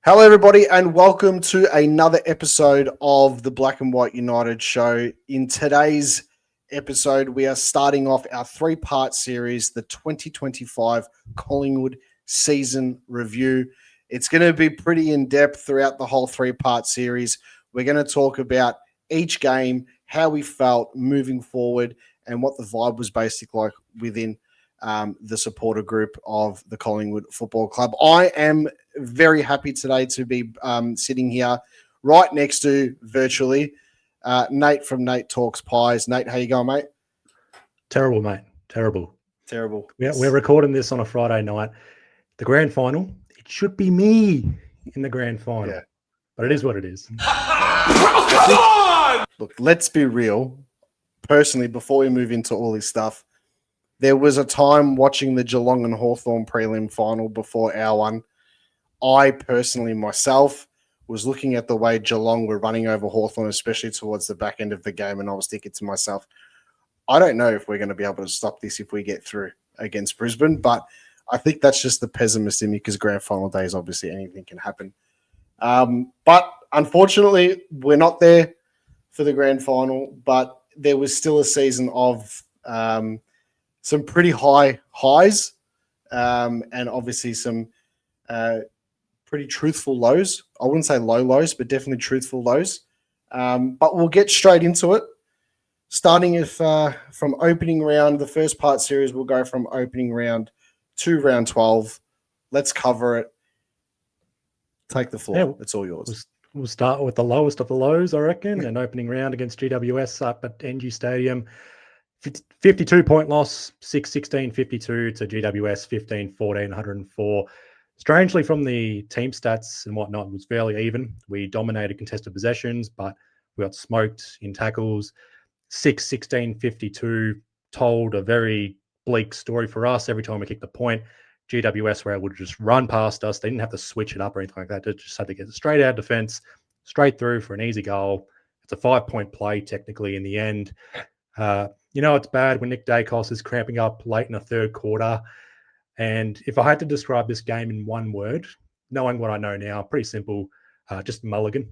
Hello, everybody, and welcome to another episode of the Black and White United show. In today's episode, we are starting off our three-part series, the 2025 Collingwood season review. It's going to be pretty in-depth throughout the whole three-part series. We're going to talk about each game, how we felt moving forward, and what the vibe was basically like within the supporter group of the Collingwood Football Club. I am very happy today to be sitting here right next to virtually Nate from Nate Talks Pies. Nate, how you going, mate? Terrible, mate. Terrible. We're recording this on a Friday night. The grand final, it should be me in the grand final. Yeah. But it is what it is. Look, let's be real. Personally, before we move into all this stuff, there was a time watching the Geelong and Hawthorn prelim final before our one. I personally, myself, was looking at the way Geelong were running over Hawthorn, especially towards the back end of the game, and I was thinking to myself, I don't know if we're going to be able to stop this if we get through against Brisbane, but I think that's just the pessimist in me because grand final days, obviously anything can happen. But unfortunately, we're not there for the grand final, but there was still a season of some pretty high highs and obviously some pretty truthful lows. I wouldn't say low lows, but definitely truthful lows. But we'll get straight into it. Starting from opening round, the first part series will go from opening round to round 12. Let's cover it. Take the floor. Yeah, it's all yours. We'll start with the lowest of the lows, I reckon. An opening round against GWS up at NG Stadium. 52-point loss, 6-16-52 to GWS, 15-14, 104. Strangely, from the team stats and whatnot, it was fairly even. We dominated contested possessions, but we got smoked in tackles. 6-16-52 told a very bleak story for us. Every time we kicked the point, GWS were able to just run past us. They didn't have to switch it up or anything like that. They just had to get straight out of defense, straight through for an easy goal. It's a 5-point play, technically, in the end. It's bad when Nick Dacos is cramping up late in the third quarter. And if I had to describe this game in one word, knowing what I know now, pretty simple, just mulligan.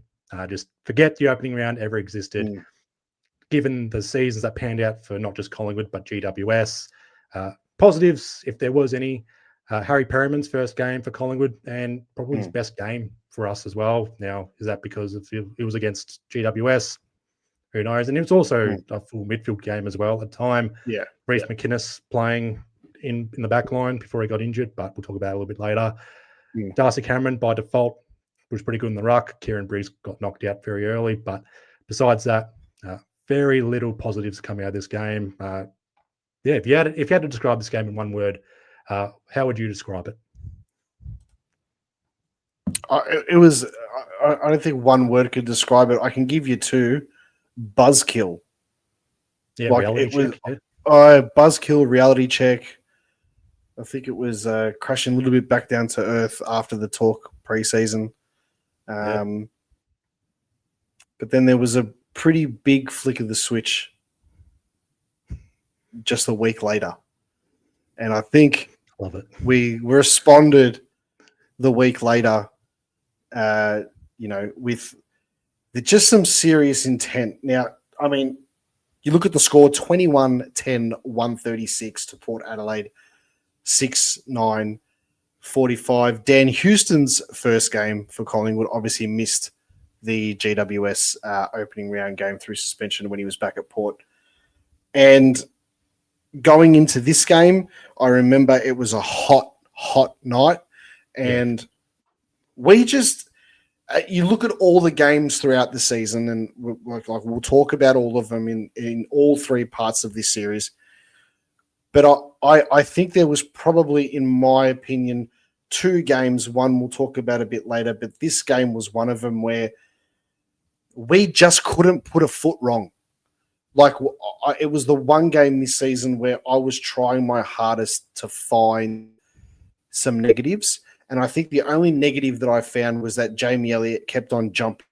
Just forget the opening round ever existed. Given the seasons that panned out for not just Collingwood, but GWS. Positives, if there was any, Harry Perryman's first game for Collingwood and probably his best game for us as well. Now, is that because it was against GWS? Who knows? And it was also a full midfield game as well at the time. Yeah. Reece McInnes playing in the back line before he got injured, but we'll talk about it a little bit later. Darcy Cameron, by default, was pretty good in the ruck. Kieran Briggs got knocked out very early. But besides that, very little positives coming out of this game. If you had to describe this game in one word, how would you describe it? It was, I don't think one word could describe it. I can give you two. Buzzkill. Yeah, like reality check. Buzzkill, reality check. I think it was crashing a little bit back down to earth after the talk preseason. But then there was a pretty big flick of the switch just a week later. And I think love it. We responded the week later, with just some serious intent. Now, I mean, you look at the score, 21-10-136 to Port Adelaide, 6-9-45. Dan Houston's first game for Collingwood obviously missed the GWS opening round game through suspension when he was back at Port. And going into this game, I remember it was a hot night. And we just... you look at all the games throughout the season, and we'll talk about all of them in all three parts of this series. But I think there was probably, in my opinion, two games. One we'll talk about a bit later, but this game was one of them where we just couldn't put a foot wrong. Like, it was the one game this season where I was trying my hardest to find some negatives. And I think the only negative that I found was that Jamie Elliott kept on jumping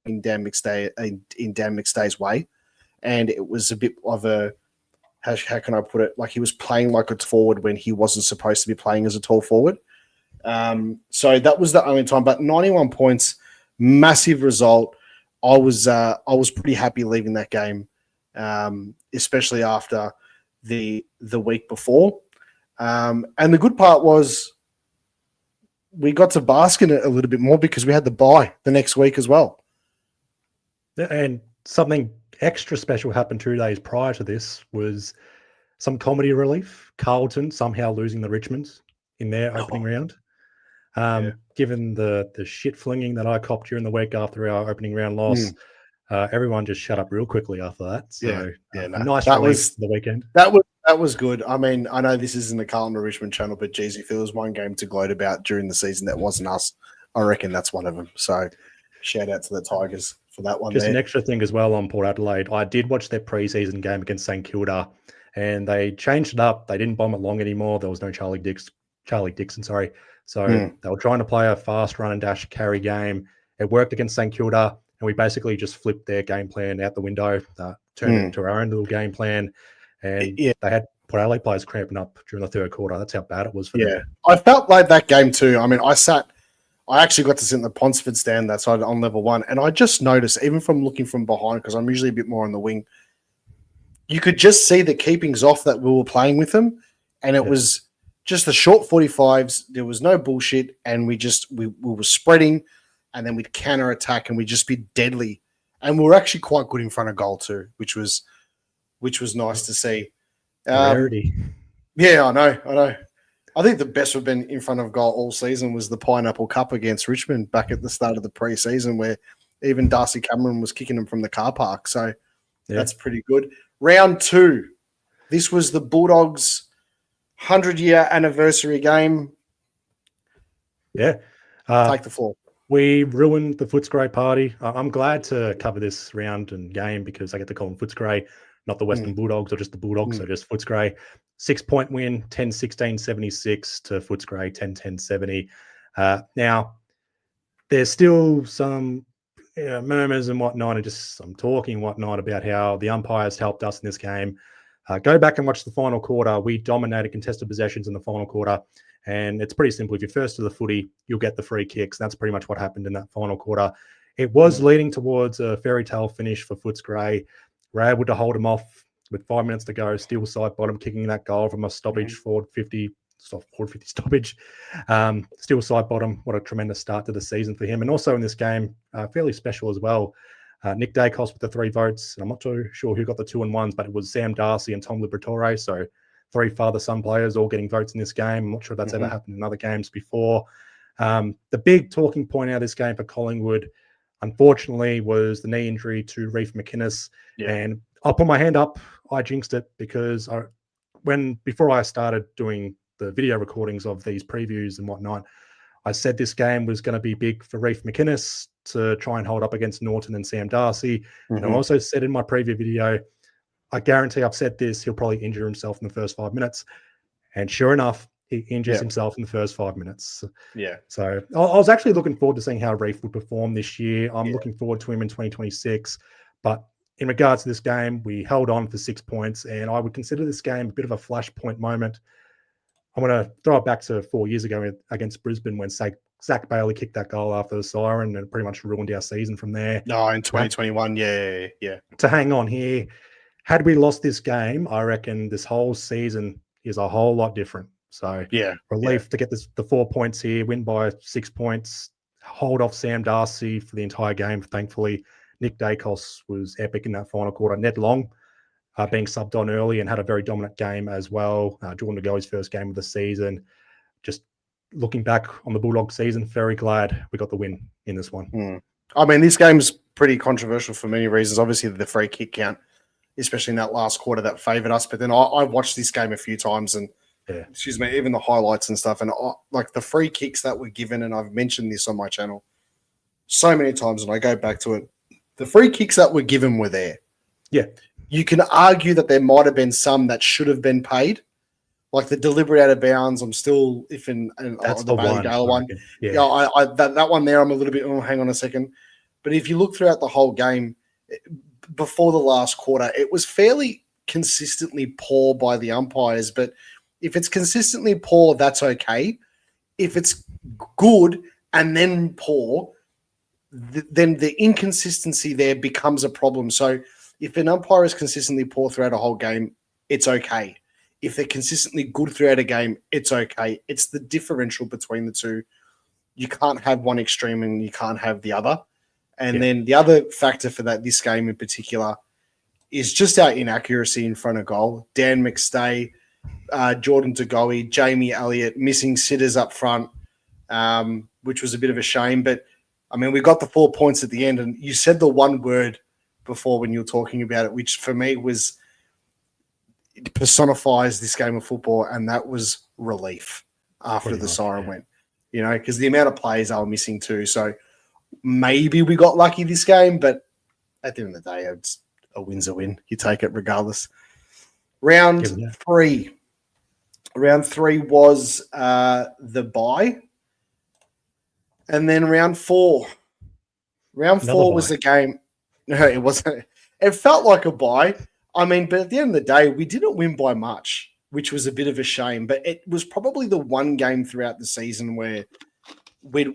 in Dan McStay's way. And it was a bit of a, how can I put it? Like, he was playing like a forward when he wasn't supposed to be playing as a tall forward. So that was the only time. But 91 points, massive result. I was pretty happy leaving that game, especially after the week before. And the good part was we got to bask in it a little bit more because we had the bye the next week as well. And something extra special happened 2 days prior to this was some comedy relief. Carlton somehow losing the Richmonds in their opening round. Given the shit flinging that I copped during the week after our opening round loss, everyone just shut up real quickly after that. So a nice relief for the weekend. That was good. I mean, I know this isn't the Carlton or Richmond channel, but geez, if there was one game to gloat about during the season that wasn't us, I reckon that's one of them. So shout out to the Tigers for that one. Just an extra thing as well on Port Adelaide. I did watch their preseason game against St Kilda, and they changed it up. They didn't bomb it long anymore. There was no Charlie Dixon, sorry. So they were trying to play a fast run and dash carry game. It worked against St Kilda, and we basically just flipped their game plan out the window, turned it into our own little game plan. And they had Port Adelaide players cramping up during the third quarter. That's how bad it was for them. I felt like that game too. I mean, I actually got to sit in the Ponsford stand that side on level 1, and I just noticed, even from looking from behind, because I'm usually a bit more on the wing, you could just see the keepings off that we were playing with them, and it was just the short 45s. There was no bullshit, and we were spreading, and then we'd counter attack, and we'd just be deadly. And we were actually quite good in front of goal too, which was nice to see. Rarity. Yeah, I know. I think the best we've been in front of goal all season was the Pineapple Cup against Richmond back at the start of the preseason, where even Darcy Cameron was kicking them from the car park. So that's pretty good. Round 2. This was the Bulldogs' 100-year anniversary game. Take the floor. We ruined the Footscray party. I'm glad to cover this round and game because I get to call them Footscray, not the Western Bulldogs or just the Bulldogs, so just Footscray. 6-point win, 10-16-76 to Footscray, 10-10-70. Now, there's still some murmurs and whatnot, and just some talking and whatnot about how the umpires helped us in this game. Go back and watch the final quarter. We dominated contested possessions in the final quarter, and it's pretty simple. If you're first to the footy, you'll get the free kicks. That's pretty much what happened in that final quarter. It was leading towards a fairy tale finish for Footscray. We're able to hold them off with 5 minutes to go, still side bottom, kicking that goal from a stoppage, forward 50 stoppage. Still side bottom. What a tremendous start to the season for him. And also in this game, fairly special as well. Nick Dacos with the 3 votes. I'm not too sure who got the 2 and 1s, but it was Sam Darcy and Tom Liberatore. So 3 father-son players all getting votes in this game. I'm not sure if that's ever happened in other games before. The big talking point out of this game for Collingwood, unfortunately, was the knee injury to Reef McInnes. And I'll put my hand up. I jinxed it because before I started doing the video recordings of these previews and whatnot, I said this game was going to be big for Reef McInnes to try and hold up against Norton and Sam Darcy. And I also said in my preview video, I guarantee I've said this, he'll probably injure himself in the first 5 minutes. And sure enough, he injures himself in the first 5 minutes. So I was actually looking forward to seeing how Reef would perform this year. I'm looking forward to him in 2026. But in regards to this game, we held on for 6 points, and I would consider this game a bit of a flashpoint moment. I'm going to throw it back to 4 years ago against Brisbane when Zach Bailey kicked that goal after the siren and pretty much ruined our season from there. No, in 2021, To hang on here, had we lost this game, I reckon this whole season is a whole lot different. So relief to get the 4 points here, win by 6 points, hold off Sam Darcy for the entire game, thankfully. Nick Dacos was epic in that final quarter. Ned Long being subbed on early and had a very dominant game as well. Jordan Go's first game of the season. Just looking back on the Bulldog season, very glad we got the win in this one. I mean, this game's pretty controversial for many reasons. Obviously, the free kick count, especially in that last quarter, that favoured us. But then I watched this game a few times and, even the highlights and stuff. And like the free kicks that were given, and I've mentioned this on my channel so many times, and I go back to it. The free kicks that were given were there. You can argue that there might have been some that should have been paid, like the deliberate out of bounds. I'm still that's the Bailey Gale one. That one there, I'm a little bit. Oh, hang on a second. But if you look throughout the whole game, before the last quarter, it was fairly consistently poor by the umpires. But if it's consistently poor, that's okay. If it's good and then poor, then the inconsistency there becomes a problem. So if an umpire is consistently poor throughout a whole game, it's okay. If they're consistently good throughout a game, it's okay. It's the differential between the two. You can't have one extreme and you can't have the other. And then the other factor for this game in particular is just our inaccuracy in front of goal. Dan McStay, Jordan DeGoey, Jamie Elliott, missing sitters up front, which was a bit of a shame. But, I mean, we got the 4 points at the end, and you said the one word before when you were talking about it, which for me it personifies this game of football, and that was relief after the siren went. You know, because the amount of players I were missing too. So maybe we got lucky this game, but at the end of the day, a win's a win. You take it regardless. Round three was the bye. And then round four. Round four was the game. No, it wasn't. It felt like a bye. I mean, but at the end of the day, we didn't win by much, which was a bit of a shame. But it was probably the one game throughout the season where we've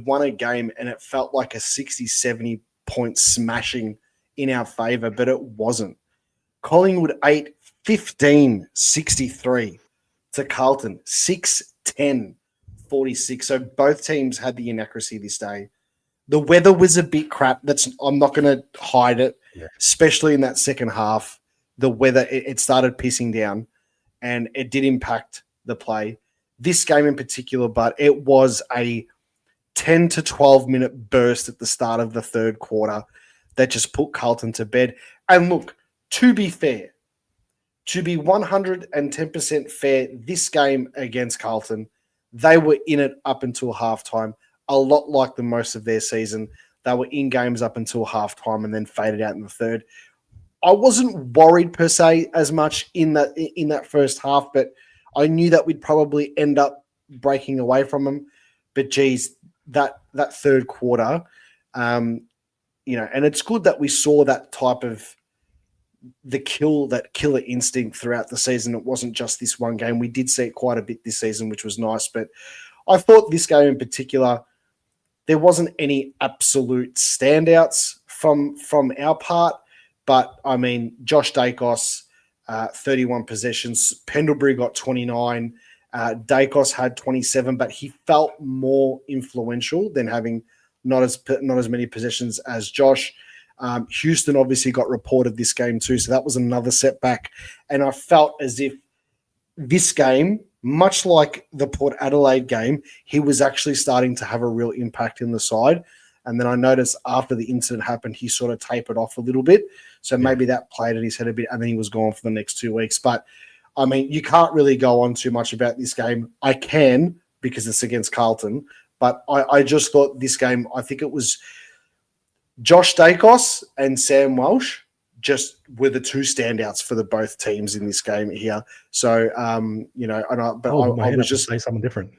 won a game and it felt like a 60, 70 point smashing in our favour, but it wasn't. Collingwood 8-15-63 to Carlton 6-10-46. So both teams had the inaccuracy this day. The weather was a bit crap. I'm not going to hide it, especially in that second half. The weather, it started pissing down and it did impact the play. This game in particular, but it was a 10 to 12 minute burst at the start of the third quarter that just put Carlton to bed. And look, to be fair, to be 110% fair, this game against Carlton, they were in it up until halftime, a lot like the most of their season. They were in games up until halftime and then faded out in the third. I wasn't worried per se as much in that first half, but I knew that we'd probably end up breaking away from them. But geez, that third quarter, and it's good that we saw that type of that killer instinct throughout the season. It wasn't just this one game. We did see it quite a bit this season, which was nice. But I thought this game in particular, there wasn't any absolute standouts from our part. But, I mean, Josh Dacos, 31 possessions. Pendlebury got 29. Dacos had 27, but he felt more influential than having not as many possessions as Josh. Houston obviously got reported this game too, so that was another setback. And I felt as if this game, much like the Port Adelaide game, he was actually starting to have a real impact in the side. And then I noticed after the incident happened, he sort of tapered off a little bit. So maybe that played at his head a bit, and then he was gone for the next 2 weeks. But, I mean, you can't really go on too much about this game. I can because it's against Carlton. But I just thought this game, I think it was Josh Dacos and Sam Walsh just were the two standouts for the both teams in this game here. So, I was just say something different.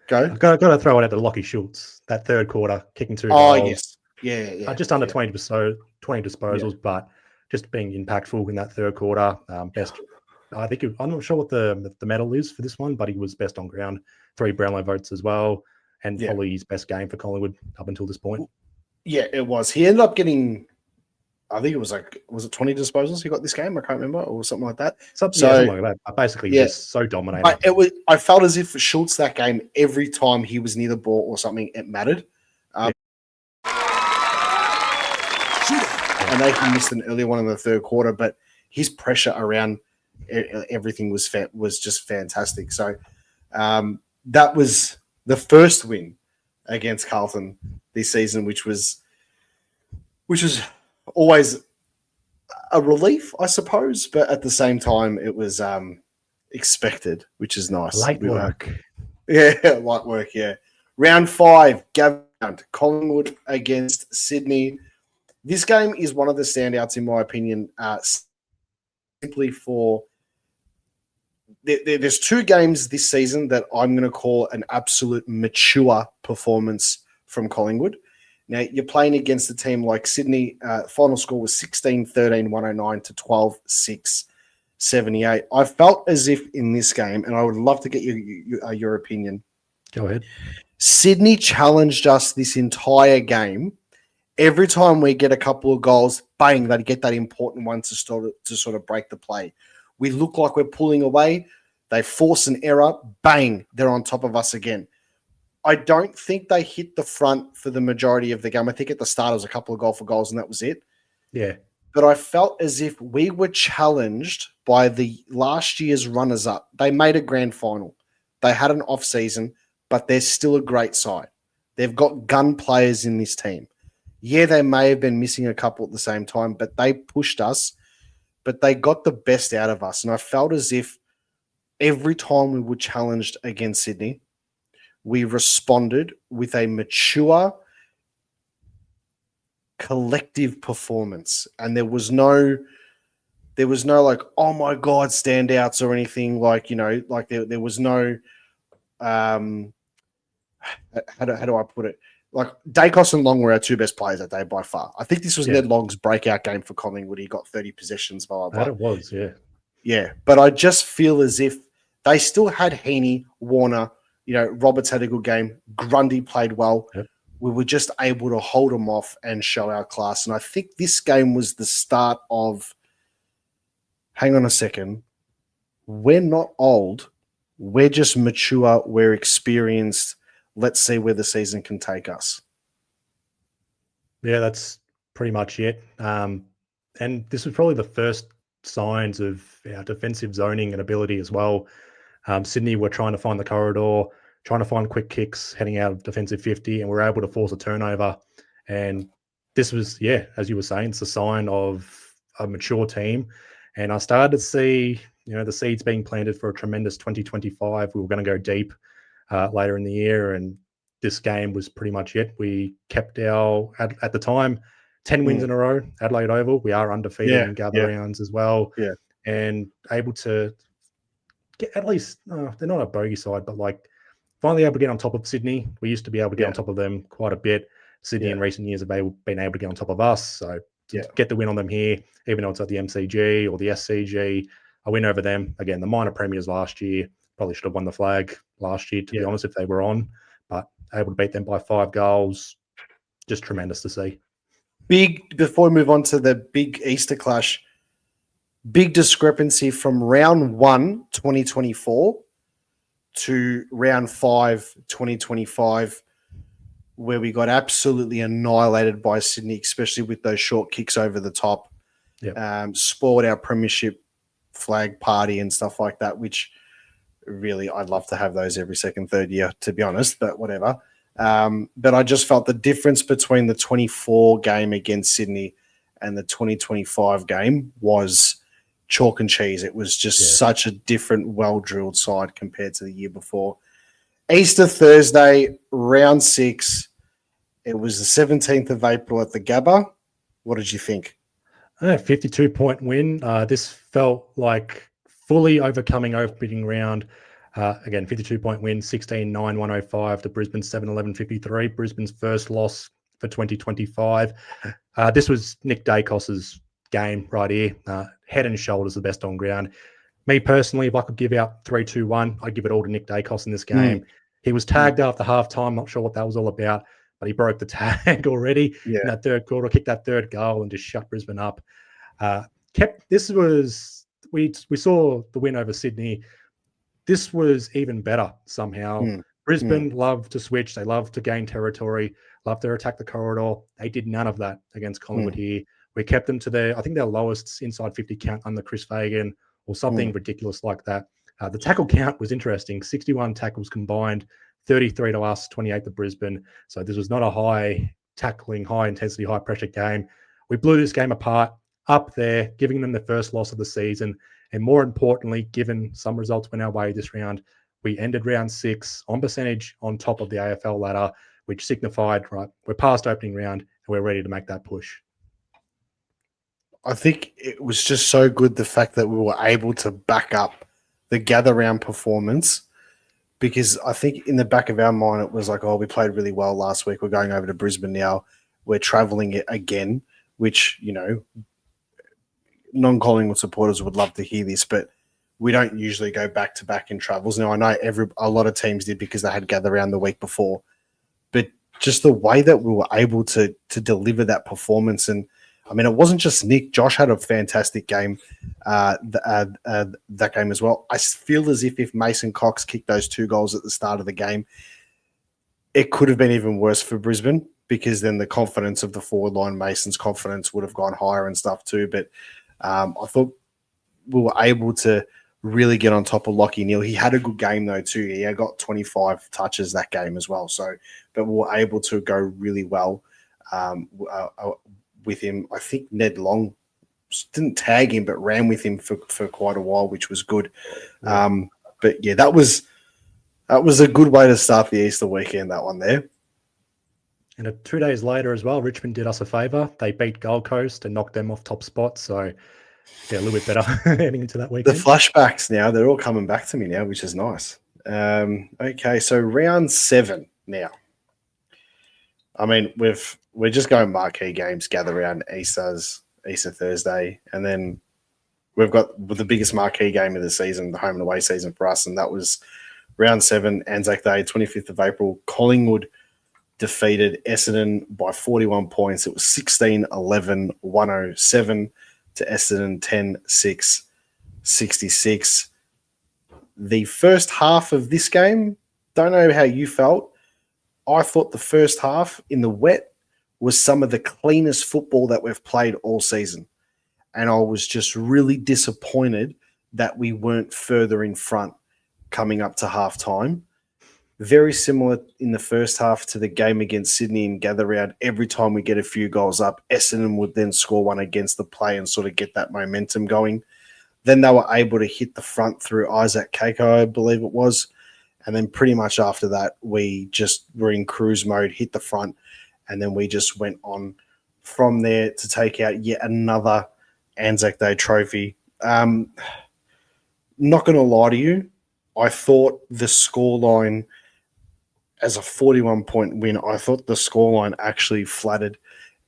Go. I've got to throw it at the Lockie Schultz, that third quarter, kicking 2 goals. Oh, yes. Yeah. Just under 20 disposals, but just being impactful in that third quarter. Best, I'm not sure what the medal is for this one, but he was best on ground. 3 Brownlow votes as well, and probably his best game for Collingwood up until this point. Yeah, it was. He ended up getting, I think it was was it 20 disposals he got this game? I can't remember, or something like that. Something like that. Basically, just so dominating. I felt as if for Schultz that game, every time he was near the ball or something, it mattered. And they missed an early one in the third quarter, but his pressure around everything was just fantastic. So that was the first win against Carlton this season, which was always a relief, I suppose, but at the same time, it was expected, which is nice. Light work. Yeah. Round 5, Collingwood against Sydney. This game is one of the standouts, in my opinion, simply for there's 2 games this season that I'm going to call an absolute mature performance from Collingwood. Now, you're playing against a team like Sydney. Final score was 16-13-109 to 12-6-78. I felt as if in this game, and I would love to get your opinion, Go ahead. Sydney challenged us this entire game. Every time we get a couple of goals, bang, they get that important one to sort of break the play. We look like we're pulling away. They force an error, bang, they're on top of us again. I don't think they hit the front for the majority of the game. I think at the start it was a couple of goals and that was it. Yeah. But I felt as if we were challenged by the last year's runners-up. They made a grand final. They had an off-season, but they're still a great side. They've got gun players in this team. Yeah, they may have been missing a couple at the same time, but they pushed us, but they got the best out of us. And I felt as if every time we were challenged against Sydney, we responded with a mature, collective performance. And there was no like, oh my God, standouts or anything like, like there was no, how do I put it? Like Dacos and Long were our two best players that day by far. I think this was Ned Long's breakout game for Collingwood. He got 30 possessions. Blah, blah, blah. It was, yeah. Yeah, but I just feel as if they still had Heaney, Warner, Roberts had a good game. Grundy played well. Yep. We were just able to hold them off and show our class. And I think this game was the start of, hang on a second, we're not old. We're just mature. We're experienced. Let's see where the season can take us. Yeah, that's pretty much it. And this was probably the first signs of our defensive zoning and ability as well. Sydney were trying to find the corridor, trying to find quick kicks heading out of defensive 50, and we're able to force a turnover. And this was, as you were saying, it's a sign of a mature team. And I started to see, the seeds being planted for a tremendous 2025. We were going to go deep later in the year, and this game was pretty much it. We kept at the time, 10 wins in a row, Adelaide Oval. We are undefeated in gather rounds as well. Yeah. And able to get at least, they're not a bogey side, but like finally able to get on top of Sydney. We used to be able to get on top of them quite a bit. Sydney in recent years have been able to get on top of us. So to get the win on them here, even though it's at the MCG or the SCG, a win over them. Again, the minor premiers last year, probably should have won the flag last year, to be honest, if they were on. But able to beat them by 5 goals, just tremendous to see. Before we move on to the big Easter clash, big discrepancy from round 1, 2024 to round 5, 2025, where we got absolutely annihilated by Sydney, especially with those short kicks over the top. Spoiled our premiership flag party and stuff like that, which really I'd love to have those every second, third year, to be honest, but whatever. But I just felt the difference between the 24 game against Sydney and the 2025 game was chalk and cheese. It was just such a different, well-drilled side compared to the year before. Easter Thursday, round 6. It was the 17th of April at the Gabba. What did you think? 52-point win. This felt like fully overcoming opening round. Again, 52-point win, 16-9-105 to Brisbane, 7-11-53. Brisbane's first loss for 2025. This was Nick Dacos's game right here. Head and shoulders the best on ground. Me personally, if I could give out 3-2-1, I'd give it all to Nick Dacos in this game. He was tagged after halftime. Not sure what that was all about, but he broke the tag already in that third quarter, kicked that third goal and just shut Brisbane up. We saw the win over Sydney. This was even better somehow. Brisbane loved to switch. They loved to gain territory, loved to attack the corridor. They did none of that against Collingwood here. We kept them to their lowest inside 50 count under Chris Fagan or something ridiculous like that. The tackle count was interesting. 61 tackles combined, 33 to us, 28 to Brisbane. So this was not a high tackling, high intensity, high pressure game. We blew this game apart up there, giving them the first loss of the season. And more importantly, given some results went our way this round, we ended round 6 on percentage on top of the AFL ladder, which signified, right, we're past opening round and we're ready to make that push. I think it was just so good, the fact that we were able to back up the gather round performance, because I think in the back of our mind, it was like, oh, we played really well last week. We're going over to Brisbane now. We're traveling it again, which, non-Collingwood supporters would love to hear this, but we don't usually go back to back in travels. Now I know a lot of teams did because they had gather around the week before, but just the way that we were able to deliver that performance, and I mean, it wasn't just Nick. Josh had a fantastic game that game as well. I feel as if Mason Cox kicked those 2 goals at the start of the game, it could have been even worse for Brisbane, because then the confidence of the forward line, Mason's confidence would have gone higher and stuff too. But I thought we were able to really get on top of Lachie Neale. He had a good game though too. He got 25 touches that game as well. So, but we were able to go really well with him. I think Ned Long didn't tag him, but ran with him for quite a while, which was good. Yeah. But yeah, that was a good way to start the Easter weekend, that one there. And 2 days later as well, Richmond did us a favour. They beat Gold Coast and knocked them off top spot. So, yeah, a little bit better heading into that weekend. The flashbacks now, they're all coming back to me now, which is nice. Okay, so round 7 now. I mean, we're just going marquee games, gather around Easter Thursday, and then we've got the biggest marquee game of the season, the home and away season for us, and that was round 7, Anzac Day, 25th of April. Collingwood defeated Essendon by 41 points. It was 16-11, 107 to Essendon 10-6, 66. The first half of this game, don't know how you felt. I thought the first half in the wet was some of the cleanest football that we've played all season. And I was just really disappointed that we weren't further in front coming up to halftime. Very similar in the first half to the game against Sydney and gather round. Every time we get a few goals up, Essendon would then score one against the play and sort of get that momentum going. Then they were able to hit the front through Isaac Keiko, I believe it was. And then pretty much after that, we just were in cruise mode, hit the front, and then we just went on from there to take out yet another Anzac Day trophy. Not going to lie to you, I thought the scoreline, as a 41-point win, I thought the scoreline actually flattered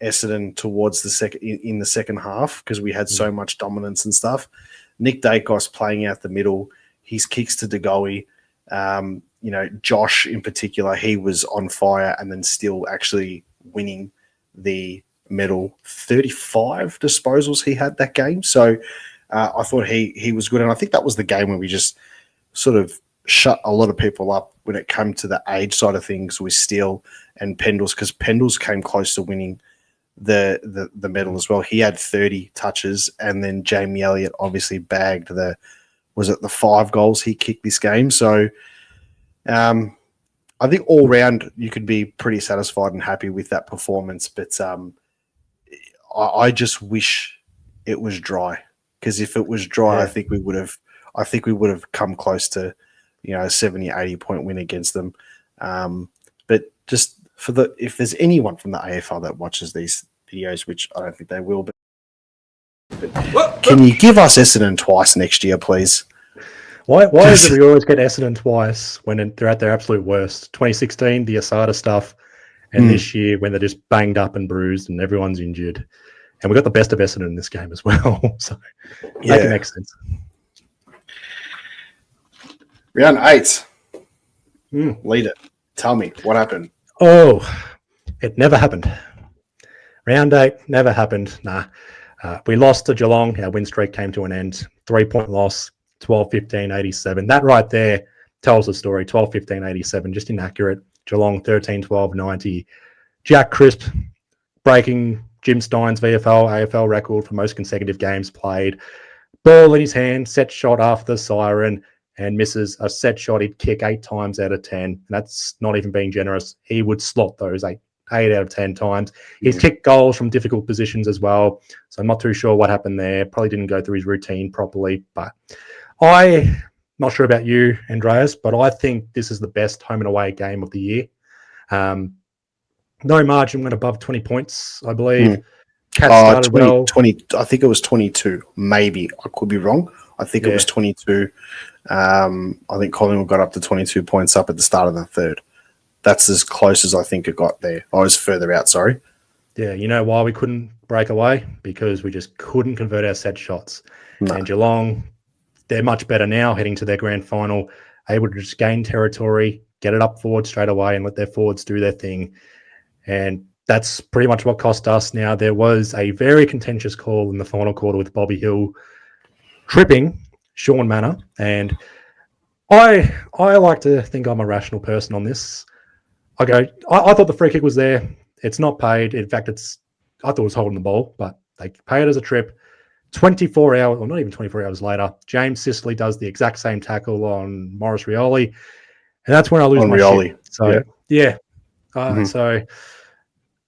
Essendon towards the second half, because we had so much dominance and stuff. Nick Dacos playing out the middle, his kicks to Degoe, Josh in particular, he was on fire, and then still actually winning the medal. 35 disposals he had that game. So I thought he was good. And I think that was the game where we just sort of shut a lot of people up when it came to the age side of things with Steele and Pendles, because Pendles came close to winning the medal as well. He had 30 touches, and then Jamie Elliott obviously bagged the 5 goals he kicked this game. So I think all round you could be pretty satisfied and happy with that performance. But I just wish it was dry, because if it was dry, yeah, I think we would have come close to a 70, 80 point win against them. But just if there's anyone from the AFL that watches these videos, which I don't think they will, but can you give us Essendon twice next year, please? Why is it we always get Essendon twice when they're at their absolute worst? 2016, the Asada stuff, and this year when they're just banged up and bruised and everyone's injured. And we got the best of Essendon in this game as well. So make it make sense. Round 8. Lead it. Tell me, what happened? Oh, it never happened. Round 8 never happened. Nah. We lost to Geelong. Our win streak came to an end. 3-point loss, 12-15-87. That right there tells the story. 12-15-87, just inaccurate. Geelong 13-12-90. Jack Crisp breaking Jim Stein's VFL, AFL record for most consecutive games played. Ball in his hand, set shot after the siren, and misses a set shot he'd kick 8 times out of 10. And that's not even being generous. He would slot those 8 out of 10 times. He's kicked goals from difficult positions as well. So I'm not too sure what happened there. Probably didn't go through his routine properly. But I'm not sure about you, Andreas, but I think this is the best home and away game of the year. No margin went above 20 points, I believe. Cats started 20, I think it was 22, maybe. I could be wrong. I think it was 22. I think Collingwood got up to 22 points up at the start of the third. That's as close as I think it got there. I was further out, sorry. Yeah, you know why we couldn't break away? Because we just couldn't convert our set shots. No. And Geelong they're much better now heading to their grand final, able to just gain territory, get it up forward straight away and let their forwards do their thing. And that's pretty much what cost us. Now, there was a very contentious call in the final quarter with Bobby Hill tripping Sean Manor. And I like to think I'm a rational person on this. I thought the free kick was there. It's not paid. In fact, I thought it was holding the ball, but they pay it as a trip. 24 hours, or not even 24 hours later, James Sicily does the exact same tackle on Maurice Rioli. And that's when I lose my shit. So, yeah. So,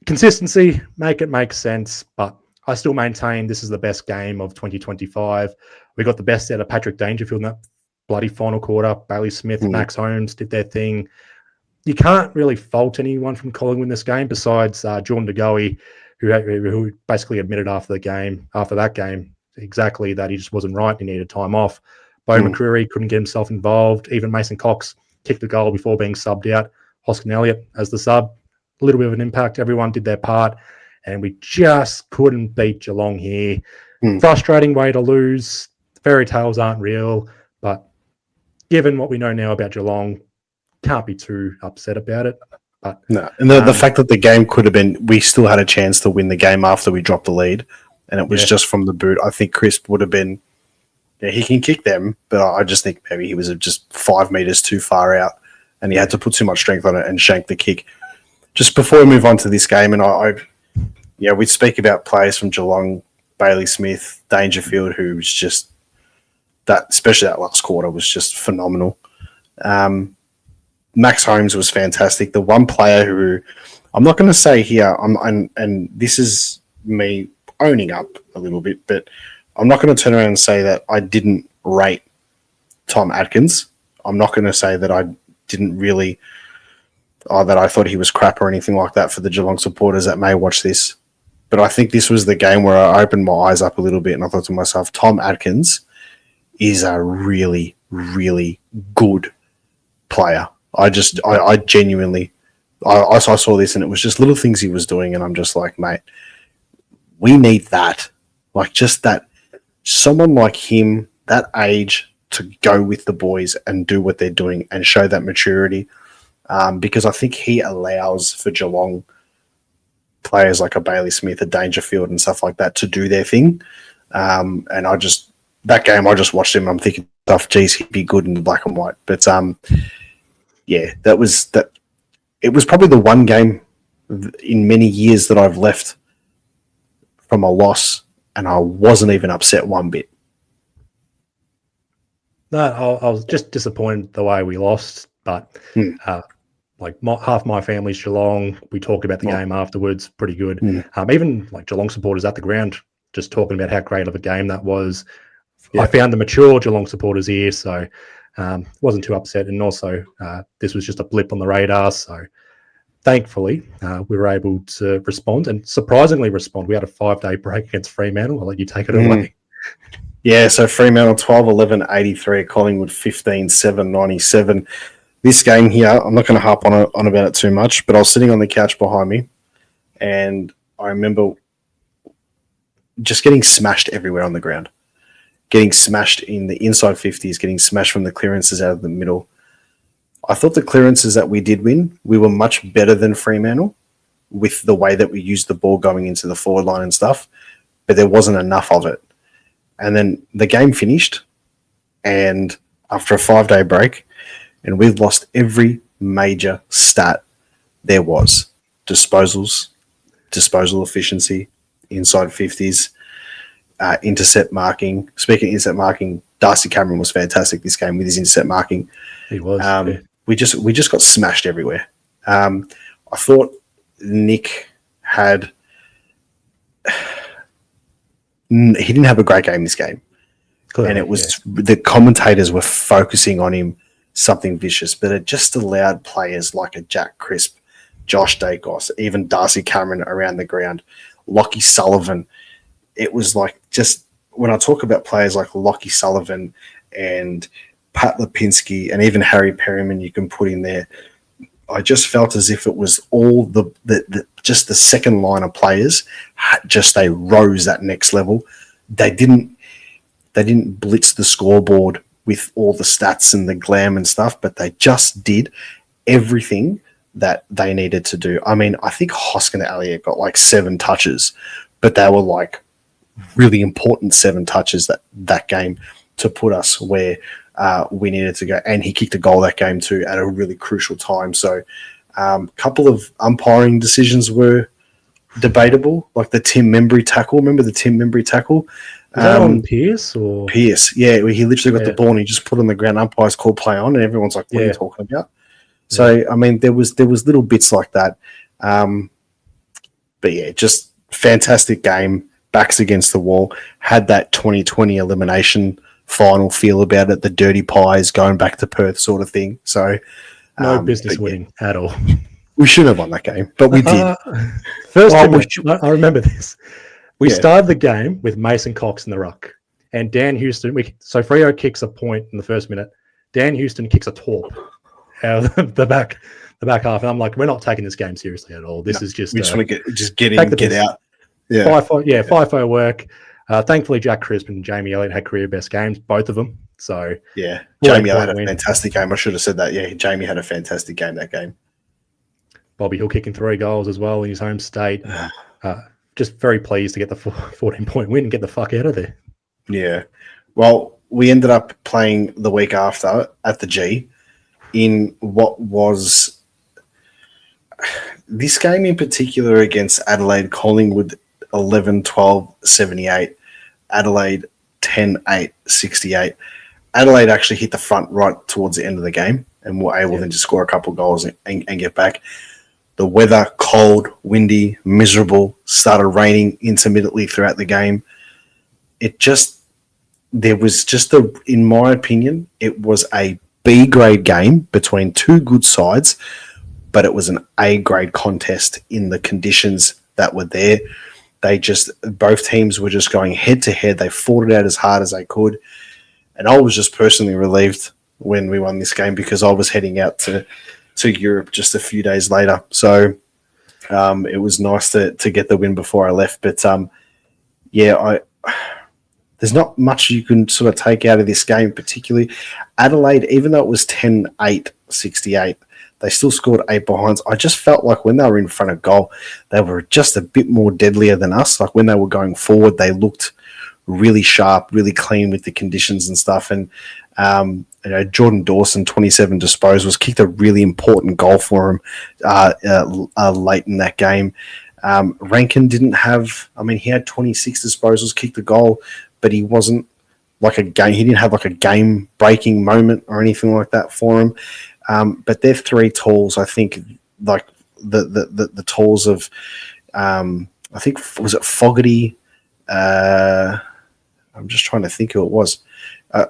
consistency, make it make sense, but I still maintain this is the best game of 2025. We got the best out of Patrick Dangerfield in that bloody final quarter. Bailey Smith, Max Holmes did their thing. You can't really fault anyone from Collingwood in this game besides Jordan De Goey, who basically admitted after that game, exactly that he just wasn't right. He needed time off. Bo McCreary couldn't get himself involved. Even Mason Cox kicked the goal before being subbed out. Hoskin Elliott as the sub, a little bit of an impact. Everyone did their part, and we just couldn't beat Geelong here. Frustrating way to lose. Fairy tales aren't real, but given what we know now about Geelong, can't be too upset about it. But no, and the fact that the game could have been, we still had a chance to win the game after we dropped the lead, and it was just from the boot. I think Crisp would have been, he can kick them, but I just think maybe he was just 5 meters too far out, and he had to put too much strength on it and shank the kick. Just before we move on to this game, and we speak about players from Geelong, Bailey Smith, Dangerfield, who was just that, especially that last quarter, was just phenomenal. Max Holmes was fantastic. The one player who I'm not going to say here, and this is me owning up a little bit, but I'm not going to turn around and say that I didn't rate Tom Atkins. I'm not going to say that I didn't really, that I thought he was crap or anything like that for the Geelong supporters that may watch this. But I think this was the game where I opened my eyes up a little bit and I thought to myself, Tom Atkins is a really, really good player. I genuinely, I saw this and it was just little things he was doing and I'm just like, mate, we need that. Like just that, someone like him, that age, to go with the boys and do what they're doing and show that maturity. Because I think he allows for Geelong players like a Bailey Smith, a Dangerfield and stuff like that to do their thing. And that game, I just watched him. I'm thinking, geez, he'd be good in the black and white. But it was probably the one game in many years that I've left from a loss and I wasn't even upset one bit. No, I was just disappointed the way we lost, but half my family's Geelong. We talked about the game afterwards, pretty good. Even like Geelong supporters at the ground, just talking about how great of a game that was. I found the mature Geelong supporters here, so wasn't too upset. And also, this was just a blip on the radar, so thankfully we were able to respond and surprisingly respond. We had a 5-day break against Fremantle. I'll let you take it away. Yeah, so Fremantle 12-11-83, Collingwood 15-7-97. This game here, I'm not going to harp on about it too much, but I was sitting on the couch behind me and I remember just getting smashed everywhere on the ground. Getting smashed in the inside 50s, getting smashed from the clearances out of the middle. I thought the clearances that we did win, we were much better than Fremantle with the way that we used the ball going into the forward line and stuff, but there wasn't enough of it. And then the game finished, and after a 5-day break, and we've lost every major stat there was. Disposals, disposal efficiency, inside 50s, intercept marking. Speaking of intercept marking, Darcy Cameron was fantastic this game with his intercept marking. He was. We just got smashed everywhere. I thought Nick had... He didn't have a great game this game. Clearly, and it was the commentators were focusing on him something vicious, but it just allowed players like a Jack Crisp, Josh Dacos, even Darcy Cameron around the ground, Lockie Sullivan. It was like, just when I talk about players like Lockie Sullivan and Pat Lipinski and even Harry Perryman you can put in there, I just felt as if it was all just the second line of players, they rose that next level. They didn't, They didn't blitz the scoreboard with all the stats and the glam and stuff, but they just did everything that they needed to do. I mean, I think Hoskin Elliott got like 7 touches, but they were like really important 7 touches that game to put us where we needed to go. And he kicked a goal that game too at a really crucial time. So a couple of umpiring decisions were debatable, like the Tim Membry tackle. Remember the Tim Membry tackle? Was that on Pierce? Or Pierce, yeah. He literally got the ball and he just put it on the ground. Umpires called play on, and everyone's like, what are you talking about? So, I mean, there was little bits like that. But yeah, just fantastic game, backs against the wall, had that 2020 elimination final feel about it, the dirty pies going back to Perth sort of thing. So no business winning at all. We should have won that game, but we did. First, I remember this. We started the game with Mason Cox in the ruck, and Dan Houston. So Freo kicks a point in the first minute. Dan Houston kicks a torp out of the back half, and I'm like, we're not taking this game seriously at all. This is just we just want to get in, get out. Yeah, FIFO work. Thankfully, Jack Crisp and Jamie Elliott had career best games, both of them. So yeah, Jamie Elliott had a fantastic game. I should have said that. Yeah, Jamie had a fantastic game that game. Bobby Hill kicking 3 goals as well in his home state. Just very pleased to get the 14-point win and get the fuck out of there. Yeah. Well, we ended up playing the week after at the G in what was this game in particular against Adelaide. Collingwood 11-12-78. Adelaide 10-8-68. Adelaide actually hit the front right towards the end of the game and were able then to score a couple of goals and get back. The weather, cold, windy, miserable, started raining intermittently throughout the game. In my opinion, it was a B grade game between 2 good sides, but it was an A grade contest in the conditions that were there. Both teams were just going head to head. They fought it out as hard as they could. And I was just personally relieved when we won this game because I was heading out to Europe just a few days later. So it was nice to get the win before I left. But there's not much you can sort of take out of this game, particularly Adelaide, even though it was 10-8-68, they still scored 8 behinds. I just felt like when they were in front of goal, they were just a bit more deadlier than us. Like when they were going forward, they looked really sharp, really clean with the conditions and stuff. And Jordan Dawson, 27 disposals, kicked a really important goal for him late in that game. Rankin didn't have, he had 26 disposals, kicked a goal, but he wasn't like he didn't have like a game breaking moment or anything like that for him. But their 3 tools, I think, like the tools of, I think, was it Fogarty? I'm just trying to think who it was.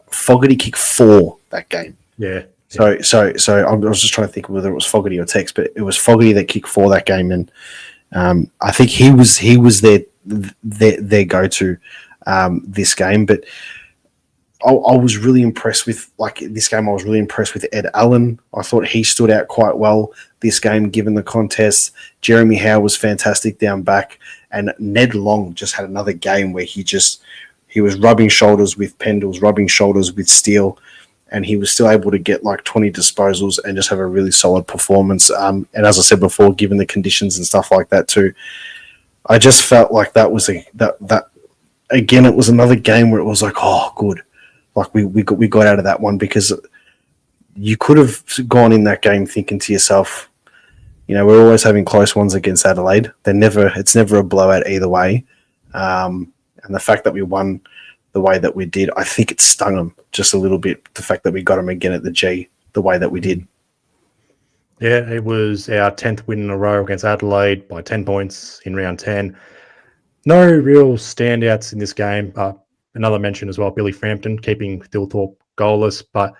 Fogarty kicked 4 that game. Yeah. So I was just trying to think whether it was Fogarty or Tex, but it was Fogarty that kicked 4 that game, and I think he was their go-to this game. But I was really impressed with this game. I was really impressed with Ed Allen. I thought he stood out quite well this game, given the contest. Jeremy Howe was fantastic down back, and Ned Long just had another game where he was rubbing shoulders with Pendles, rubbing shoulders with Steele, and he was still able to get like 20 disposals and just have a really solid performance. And as I said before, given the conditions and stuff like that too, I just felt like that was that again. It was another game where it was like, oh, good. Like we got out of that one, because you could have gone in that game thinking to yourself, we're always having close ones against Adelaide. It's never a blowout either way. And the fact that we won the way that we did, I think it stung them just a little bit. The fact that we got them again at the G the way that we did. Yeah, it was our 10th win in a row against Adelaide by 10 points in round 10. No real standouts in this game. Another mention as well, Billy Frampton keeping Thilthorpe goalless. But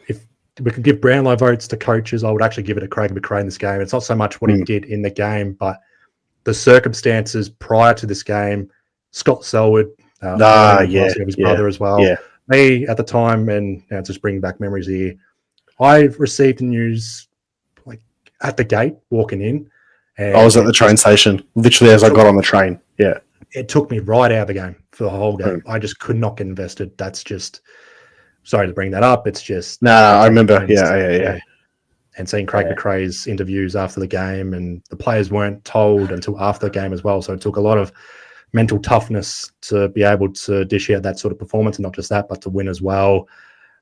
if we could give Brownlow votes to coaches, I would actually give it to Craig McRae in this game. It's not so much what he did in the game, but the circumstances prior to this game. Scott Selwood, his brother as well. Yeah. Me at the time, and just bringing back memories here, I received the news at the gate walking in. And I was at the train station, literally as I got on the train. Yeah. it took me right out of the game for the whole game. I just could not get invested. That's just, sorry to bring that up. It's just. No, I remember. Yeah. And seeing Craig McRae's interviews after the game, and the players weren't told until after the game as well. So it took a lot of mental toughness to be able to dish out that sort of performance, and not just that, but to win as well.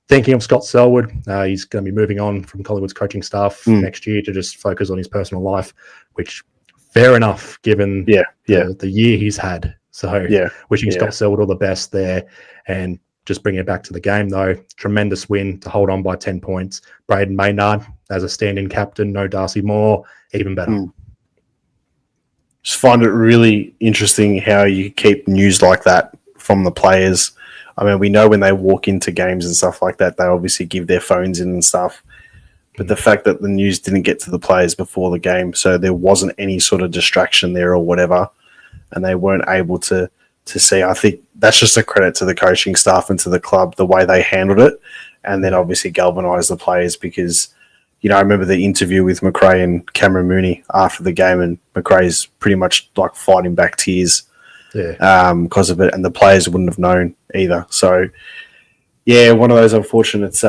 Thinking of Scott Selwood, he's going to be moving on from Collingwood's coaching staff next year to just focus on his personal life, which fair enough given the year he's had. So wishing Scott Selwood all the best there. And just bringing it back to the game, though, tremendous win to hold on by 10 points. Braden Maynard as a stand-in captain, no Darcy Moore, even better. Just find it really interesting how you keep news like that from the players. I mean, we know when they walk into games and stuff like that, they obviously give their phones in and stuff. But the fact that the news didn't get to the players before the game, so there wasn't any sort of distraction there or whatever, and they weren't able to see. I think that's just a credit to the coaching staff and to the club, the way they handled it, and then obviously galvanised the players because, you know, I remember the interview with McRae and Cameron Mooney after the game, and McRae's pretty much like fighting back tears because of it, and the players wouldn't have known either. So, yeah, one of those unfortunate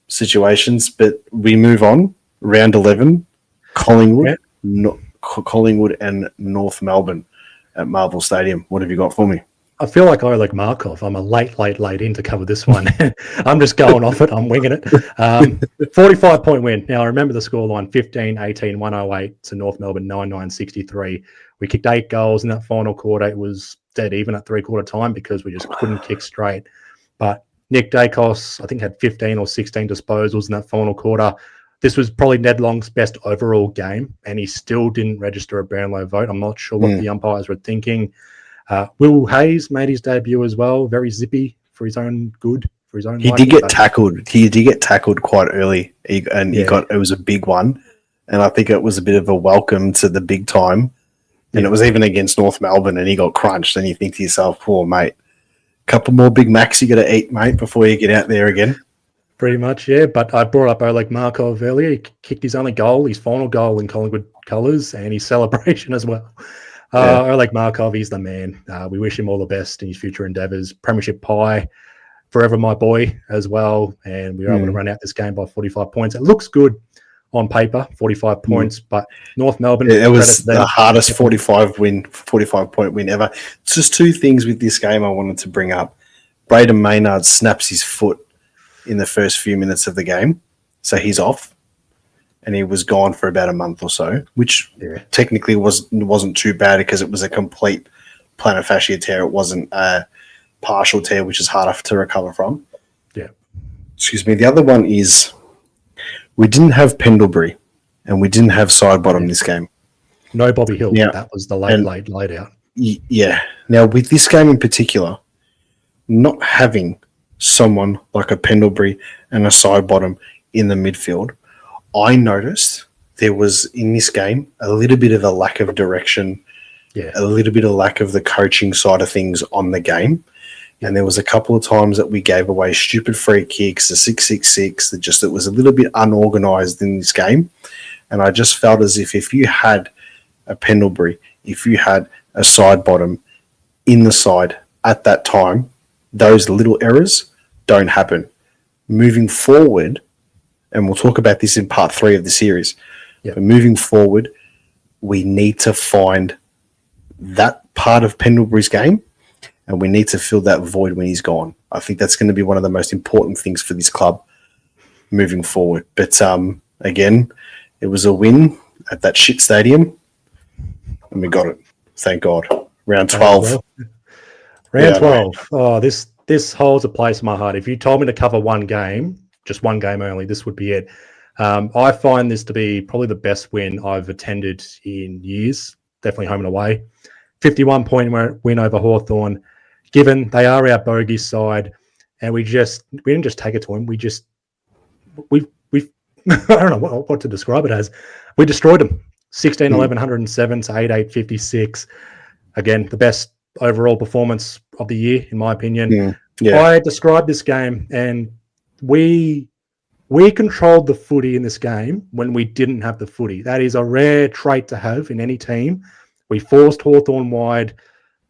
situations, but we move on. Round 11, Collingwood and North Melbourne at Marvel Stadium. What have you got for me? I feel like Oleg Markov. I'm a late in to cover this one. I'm just going off it. I'm winging it. 45-point win. Now, I remember the scoreline, 15-18, 108 to North Melbourne, 9-9-63. We kicked 8 goals in that final quarter. It was dead even at three-quarter time because we just couldn't kick straight. But Nick Dacos, I think, had 15 or 16 disposals in that final quarter. This was probably Ned Long's best overall game, and he still didn't register a Brownlow vote. I'm not sure what the umpires were thinking. Will Hayes made his debut as well, very zippy for his own good, for his own. He did get tackled. He did get tackled quite early, it was a big one, and I think it was a bit of a welcome to the big time. And it was even against North Melbourne, and he got crunched. And you think to yourself, "Poor mate, couple more Big Macs you got to eat, mate, before you get out there again." Pretty much, yeah. But I brought up Oleg Markov earlier. He kicked his only goal, his final goal in Collingwood colours, and his celebration as well. Oleg Markov, he's the man. We wish him all the best in his future endeavours. Premiership pie, forever my boy as well. And we were able to run out this game by 45 points. It looks good on paper, 45 points, but North Melbourne... it was the hardest 45-point win ever. It's just two things with this game I wanted to bring up. Braden Maynard snaps his foot in the first few minutes of the game, so he's off, and he was gone for about a month or so, which technically wasn't too bad because it was a complete plantar fascia tear. It wasn't a partial tear, which is harder to recover from. Yeah. Excuse me. The other one is we didn't have Pendlebury and we didn't have Sidebottom this game. No Bobby Hill. Now, that was the late out. Yeah. Now, with this game in particular, not having someone like a Pendlebury and a Sidebottom in the midfield, I noticed there was in this game a little bit of a lack of direction, a little bit of lack of the coaching side of things on the game. And there was a couple of times that we gave away stupid free kicks, the 666, it was a little bit unorganised in this game. And I just felt as if you had a Pendlebury, if you had a Sidebottom in the side at that time, those little errors don't happen. Moving forward, and we'll talk about this in part 3 of the series, but moving forward, we need to find that part of Pendlebury's game, and we need to fill that void when he's gone. I think that's going to be one of the most important things for this club moving forward. But again, it was a win at that shit stadium, and we got it. Thank God. Round 12. Round 12. Oh, this holds a place in my heart. If you told me to cover one game, just one game only, this would be it. I find this to be probably the best win I've attended in years, definitely home and away. 51-point win over Hawthorn. Given they are our bogey side, and we didn't just take it to them. We I don't know what to describe it as. We destroyed them. 16-11, 107 to 8-8, 56. Again, the best overall performance of the year, in my opinion. I described this game, and we controlled the footy in this game when we didn't have the footy. That is a rare trait to have in any team. We forced Hawthorn wide.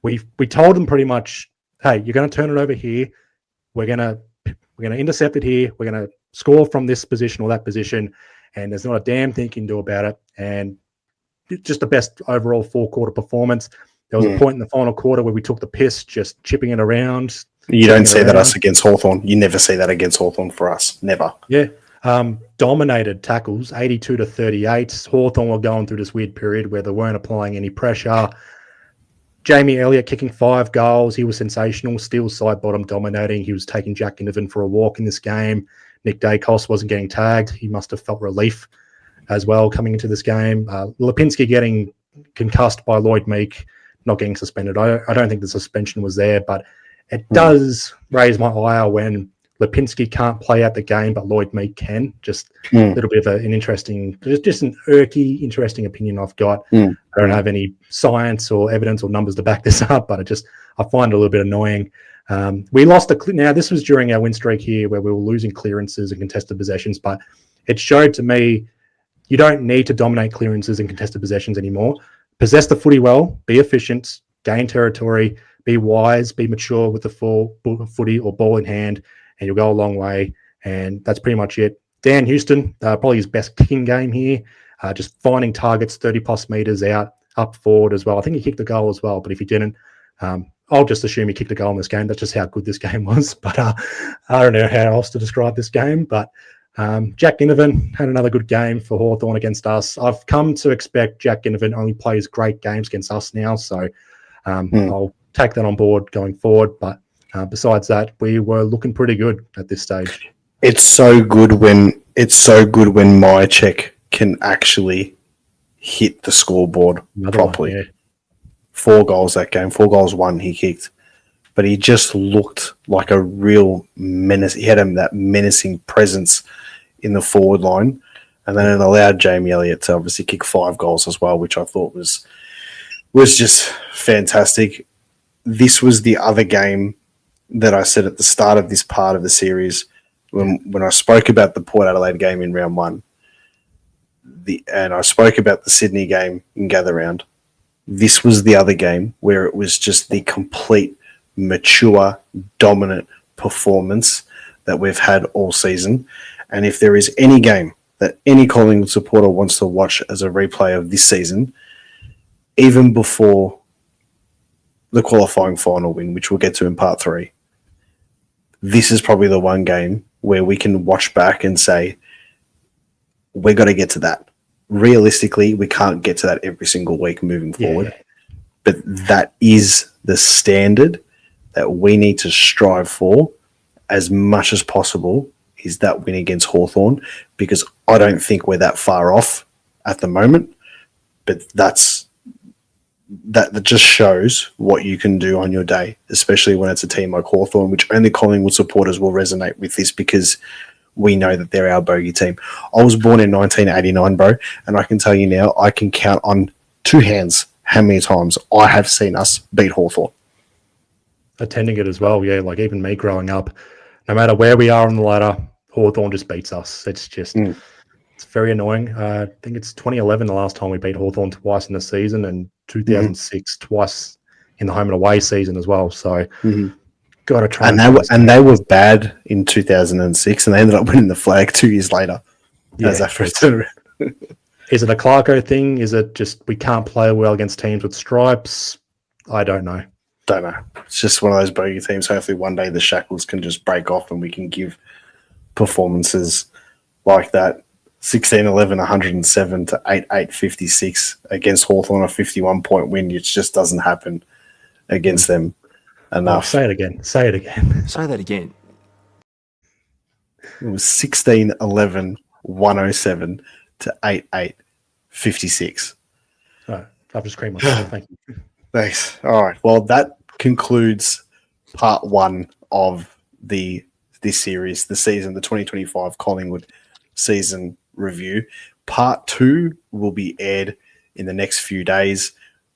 we told them pretty much, hey, you're going to turn it over here. We're going to intercept it here. We're going to score from this position or that position, and there's not a damn thing you can do about it. And just the best overall 4-quarter performance. There was a point in the final quarter where we took the piss, just chipping it around. You don't see that us against Hawthorn. You never see that against Hawthorn for us. Never. Yeah. Dominated tackles, 82-38. Hawthorn were going through this weird period where they weren't applying any pressure. Jamie Elliott kicking 5 goals. He was sensational. Still side bottom dominating. He was taking Jack Ginnivan for a walk in this game. Nick Dacos wasn't getting tagged. He must have felt relief as well coming into this game. Lipinski getting concussed by Lloyd Meek, not getting suspended. I don't think the suspension was there, but it does raise my ire when Lipinski can't play out the game, but Lloyd Meek can. Just a little bit of an interesting, just an interesting opinion I've got. I don't have any science or evidence or numbers to back this up, but I find it a little bit annoying. We lost now this was during our win streak here where we were losing clearances and contested possessions, but it showed to me you don't need to dominate clearances and contested possessions anymore. Possess the footy well, be efficient, gain territory, be wise, be mature with the footy or ball in hand, and you'll go a long way. And that's pretty much it. Dan Houston, probably his best kicking game here, just finding targets 30-plus meters out, up forward as well. I think he kicked the goal as well, but if he didn't, I'll just assume he kicked a goal in this game. That's just how good this game was. But I don't know how else to describe this game. But Jack Ginnivan had another good game for Hawthorn against us. I've come to expect Jack Ginnivan only plays great games against us now, so I'll take that on board going forward. But besides that, we were looking pretty good at this stage. It's so good when my check can actually hit the scoreboard properly. Yeah. 4 goals that game, 4 goals, 1 he kicked. But he just looked like a real menace. He had that menacing presence in the forward line. And then it allowed Jamie Elliott to obviously kick 5 goals as well, which I thought was just fantastic. This was the other game that I said at the start of this part of the series when I spoke about the Port Adelaide game in round 1. And I spoke about the Sydney game in gather round. This was the other game where it was just the complete mature, dominant performance that we've had all season. And if there is any game that any Collingwood supporter wants to watch as a replay of this season, even before the qualifying final win, which we'll get to in part 3, this is probably the one game where we can watch back and say, we've got to get to that. Realistically, we can't get to that every single week moving forward. But that is the standard that we need to strive for as much as possible, is that win against Hawthorn, because I don't think we're that far off at the moment. But that just shows what you can do on your day, especially when it's a team like Hawthorn, which only Collingwood supporters will resonate with this because we know that they're our bogey team. I was born in 1989, bro, and I can tell you now, I can count on 2 hands how many times I have seen us beat Hawthorn. Attending it as well, yeah. Like even me growing up, no matter where we are on the ladder, Hawthorn just beats us. It's just, it's very annoying. I think it's 2011 the last time we beat Hawthorn twice in the season, and 2006 twice in the home and away season as well. So got to try. And they were bad in 2006, and they ended up winning the flag 2 years later. As that first turnaround. Is it a Clarko thing? Is it just we can't play well against teams with stripes? I don't know. Don't know. It's just one of those bogey teams. Hopefully one day the shackles can just break off and we can give performances like that. 16-11, 107 to 8-8, 56 against Hawthorn, a 51-point win. It just doesn't happen against them enough. Say it again. Say it again. Say that again. It was 16-11, 107 to 8-8, 56. Oh, I've just creamed myself. Thank you. Thanks. All right. Well, that concludes part 1 of this series, the season, the 2025 Collingwood season review. Part 2 will be aired in the next few days.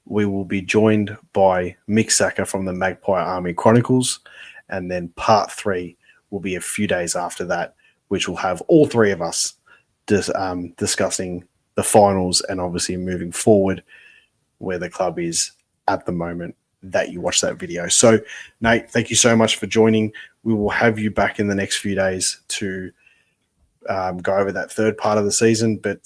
We will be joined by Mick Sacker from the Magpie Army Chronicles, and then part 3 will be a few days after that, which will have all 3 of us discussing the finals and obviously moving forward where the club is at the moment that you watch that video. So, Nate, thank you so much for joining. We will have you back in the next few days to go over that third part of the season. But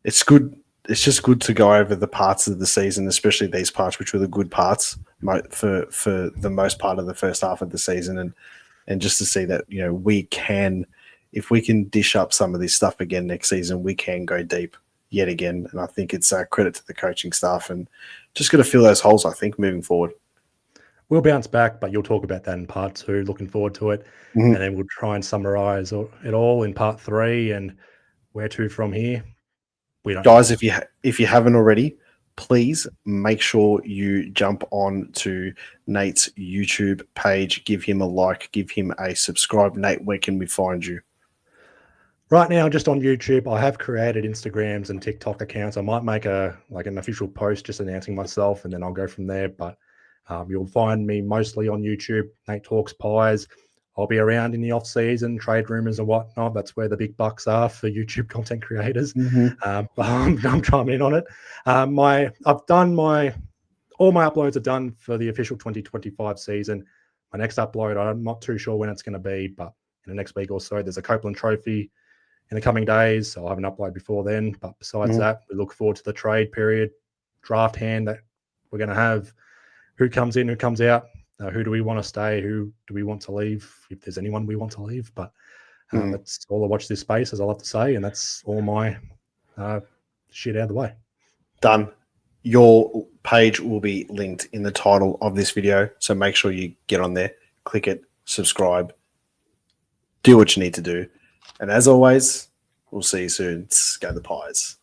it's good. It's just good to go over the parts of the season, especially these parts, which were the good parts for the most part of the first half of the season, and just to see that, you know, we can, if we can dish up some of this stuff again next season, we can go deep yet again. And I think it's a credit to the coaching staff and just going to fill those holes, I think, moving forward. We'll bounce back, but you'll talk about that in part 2. Looking forward to it. Mm-hmm. And then we'll try and summarize it all in part 3 and where to from here. We don't Guys, if you haven't already, please make sure you jump on to Nate's YouTube page, give him a like, give him a subscribe. Nate, where can we find you? Right now, just on YouTube. I have created Instagrams and TikTok accounts. I might make an official post just announcing myself, and then I'll go from there. But you'll find me mostly on YouTube. Nate Talks Pies. I'll be around in the off season, trade rumors and whatnot. That's where the big bucks are for YouTube content creators. But I'm chiming in on it. All my uploads are done for the official 2025 season. My next upload, I'm not too sure when it's going to be, but in the next week or so, there's a Copeland Trophy in the coming days. So I'll have an upload before then. But besides that, we look forward to the trade period, draft hand that we're going to have. Who comes in, who comes out, who do we want to stay, who do we want to leave, if there's anyone we want to leave. But that's all I watch this space, as I love to say, and that's all my shit out of the way. Done. Your page will be linked in the title of this video, so make sure you get on there, click it, subscribe, do what you need to do. And as always, we'll see you soon. Go the Pies.